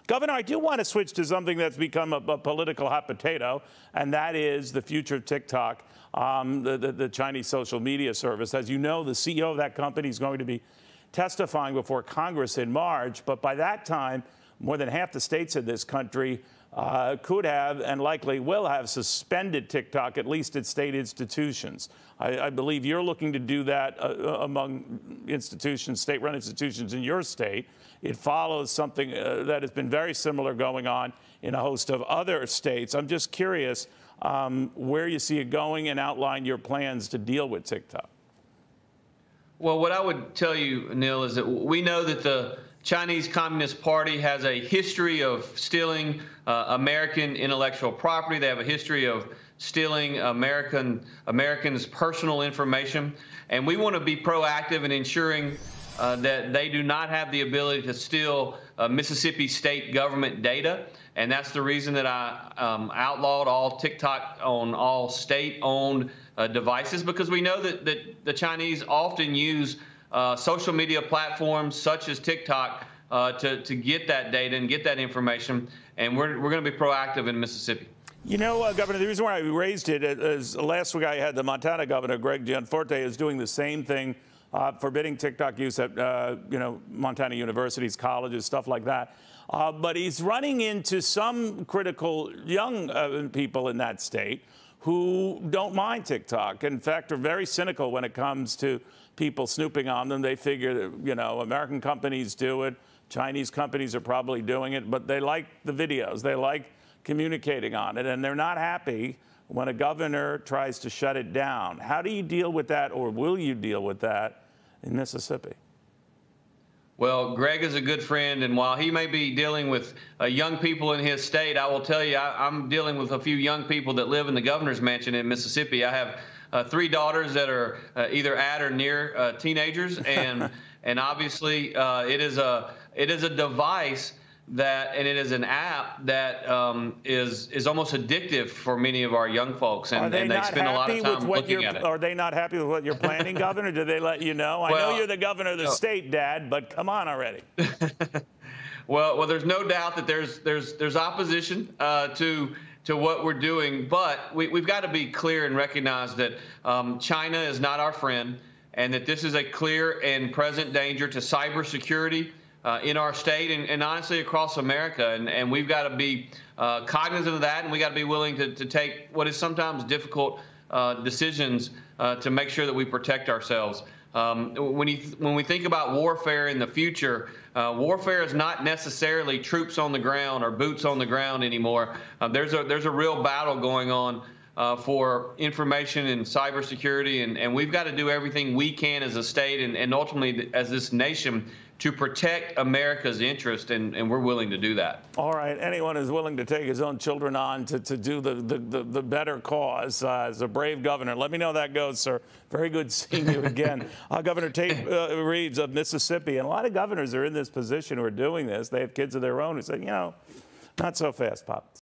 Governor, I do want to switch to something that's become a political hot potato, and that is the future of TikTok, the Chinese social media service. As you know, the CEO of that company is going to be testifying before Congress in March, but by that time, more than half the states in this country could have and likely will have suspended TikTok, at least at state institutions. I believe you're looking to do that among institutions, state-run institutions in your state. It follows something that has been very similar going on in a host of other states. I'm just curious where you see it going and outline your plans to deal with TikTok. Well, what I would tell you, Neil, is that we know that the Chinese Communist Party has a history of stealing American intellectual property. They have a history of stealing Americans' personal information. And we want to be proactive in ensuring that they do not have the ability to steal Mississippi state government data. And that's the reason that I outlawed all TikTok on all state-owned devices, because we know that the Chinese often use social media platforms such as TikTok to get that data and get that information, and we're going to be proactive in Mississippi. You know, Governor, the reason why I raised it is last week I had the Montana governor, Greg Gianforte, is doing the same thing, forbidding TikTok use at, Montana universities, colleges, stuff like that. But he's running into some critical young people in that state who don't mind TikTok. In fact, are very cynical when it comes to people snooping on them. They figure that, American companies do it. Chinese companies are probably doing it, but they like the videos. They like communicating on it, and they're not happy when a governor tries to shut it down. How do you deal with that, or will you deal with that in Mississippi? Well, Greg is a good friend, and while he may be dealing with young people in his state, I will tell you I'm dealing with a few young people that live in the governor's mansion in Mississippi. I have 3 daughters that are either at or near teenagers, and obviously it is a device and it is an app that is almost addictive for many of our young folks, and they spend a lot of time looking at it. Are they not happy with what you're planning, Governor? Do they let you know? I know you're the governor of the state, Dad, but come on already. Well, there's no doubt that there's opposition to what we're doing, but we've got to be clear and recognize that China is not our friend, and that this is a clear and present danger to cybersecurity in our state and honestly across America. And we've got to be cognizant of that, and we got to be willing to take what is sometimes difficult decisions to make sure that we protect ourselves. When we think about warfare in the future, warfare is not necessarily troops on the ground or boots on the ground anymore. There's a real battle going on for information and cybersecurity, and we've got to do everything we can as a state and ultimately as this nation to protect America's interest, and we're willing to do that. All right. Anyone who's willing to take his own children on to do the better cause is a brave governor. Let me know how that goes, sir. Very good seeing you again. Governor Tate Reeves of Mississippi, and a lot of governors are in this position who are doing this. They have kids of their own who say, not so fast, Pop.